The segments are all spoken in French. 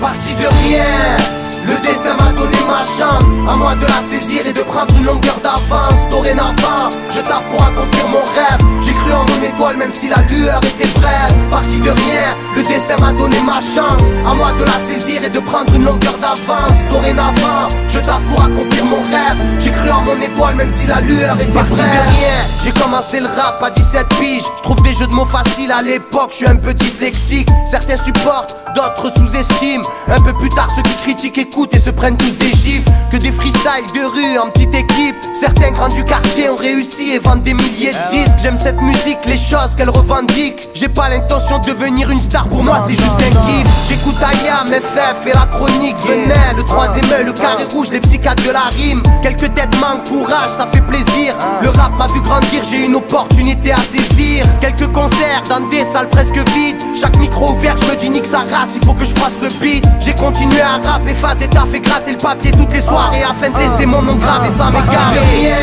Parti de rien, le destin m'a donné ma chance. À moi de la saisir et de prendre une longueur d'avance. Dorénavant, je taffe pour accomplir mon rêve. J'ai cru en mon étoile même si la lueur était brève. Parti de rien, le destin m'a donné ma chance. À moi de la saisir et de prendre une longueur d'avance. Dorénavant, je taffe pour accomplir mon rêve. J'ai cru en mon étoile même si la lueur était brève. Parti de rien, j'ai commencé le rap à 17 piges. Je trouve des jeux de mots faciles à l'époque, je suis un peu dyslexique. Certains supportent, d'autres sous-estiment. Un peu plus tard ceux qui critiquent écoutent et se prennent tous des gifs. Que des freestyles de rue en petite équipe. Certains grands du quartier ont réussi et vendent des milliers de disques. J'aime cette musique, les choses qu'elle revendique. J'ai pas l'intention de devenir une star, pour moi c'est juste un kiff. J'écoute Ayam, FF et la chronique. Venin, le troisième œil, le carré rouge, les psychiatres de la rime. Quelques têtes manquent courage, ça fait plaisir. Le rap m'a vu grandir, j'ai une opportunité à saisir. Quelques concerts dans des salles presque vides. Chaque micro ouvert, je me dis nique sa race, il faut que je fasse le beat. J'ai continué à rap, effacer, taf et gratter le papier toutes les soirées afin de laisser mon nom gravé sans m'égarer.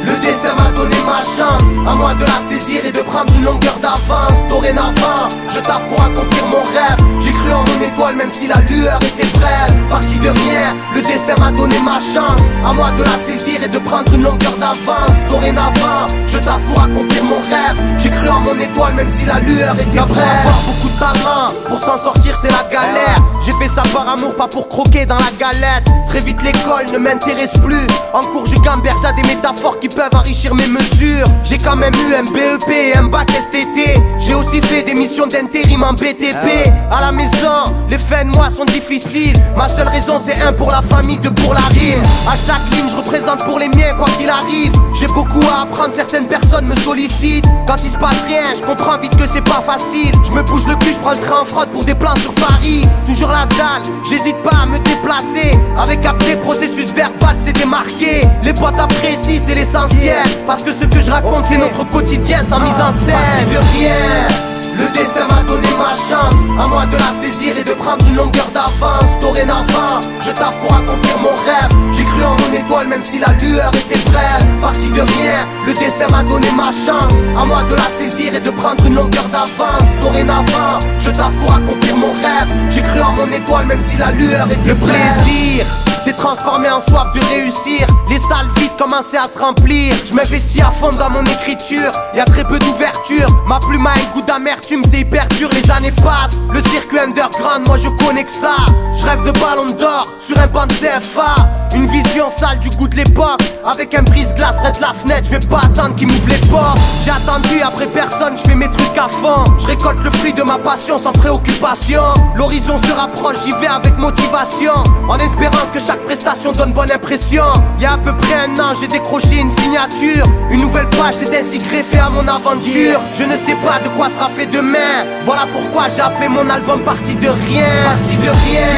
Le destin m'a donné ma chance, à moi de la saisir et de prendre une longueur d'avance. Dorénavant, je taffe pour accomplir mon rêve. J'ai cru en mon étoile même si la lueur était brève. Parti de rien, le destin m'a donné ma chance. À moi de la saisir et de prendre une longueur d'avance. Dorénavant, je taffe pour accomplir mon rêve. J'ai cru en mon étoile même si la lueur était brève. Avoir beaucoup de talent, pour s'en sortir c'est la galère. J'ai fait ça par amour, pas pour croquer dans la galette. Très vite l'école ne m'intéresse plus. En cours je gamberge à des métaphores qui peuvent enrichir mes mesures. J'ai quand même eu un BEP et un bac STT. J'ai aussi fait des missions d'intérim en BTP. À la maison, les fins de mois sont difficiles. Ma seule raison c'est un pour la famille, deux pour la rime. À chaque ligne je représente pour les miens quoi qu'il arrive. J'ai beaucoup à apprendre, certaines personnes me sollicitent. Quand il se passe rien, je comprends vite que c'est pas facile. Je me bouge le cul, je prends le train en fraude pour des plans sur Paris. Toujours la dalle, j'hésite pas à me déplacer. Avec après processus verbal c'est démarqué. Les potes apprécient, c'est l'essentiel. Parce que ce que je raconte c'est notre quotidien sans mise en scène. Parti de rien, le destin m'a donné ma chance. À moi de la saisir et de prendre une longueur d'avance. Dorénavant, je taffe pour accomplir mon rêve. J'ai cru en mon étoile même si la lueur était brève. Parti de rien, le destin m'a donné ma chance. À moi de la saisir et de prendre une longueur d'avance. Dorénavant, je taffe pour accomplir mon rêve. J'ai cru en mon étoile même si la lueur était brève. Le plaisir s'est transformé en soif de réussir. Les salles vides commençaient à se remplir. Je m'investis à fond dans mon écriture. Y'a très peu d'ouverture. Ma plume a un goût d'amertume, c'est hyper dur, les années passent. Le circuit underground, moi je connais que ça. Je rêve de ballon d'or sur un banc de CFA. Une vision sale du goût de l'époque. Avec un brise-glace près de la fenêtre, je vais pas attendre qu'il m'ouvre les portes. J'ai attendu après personne, je fais mes trucs à fond. Je récolte le fruit de ma passion sans préoccupation. L'horizon se rapproche, j'y vais avec motivation. En espérant que chaque prestation donne bonne impression. Il y a à peu près un an, j'ai décroché une signature. Une nouvelle page s'est ainsi greffée à mon aventure. Je ne sais pas de quoi sera fait demain. Voilà pourquoi j'ai appelé mon album Parti de rien. Parti de rien.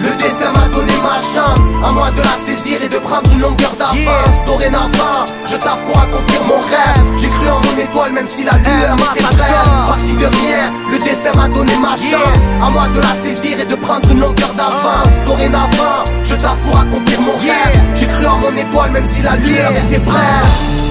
Le destin m'a donné ma chance. À moi de la saisir et de prendre une longueur d'avance. Dorénavant, je taffe pour accomplir mon rêve. J'ai cru en mon étoile même si la lueur était brève. Parti de rien, le destin m'a donné ma chance. À moi de la saisir et de prendre une longueur d'avance. Dorénavant, je taffe pour accomplir mon rêve. J'ai cru en mon étoile même si la lueur était brève.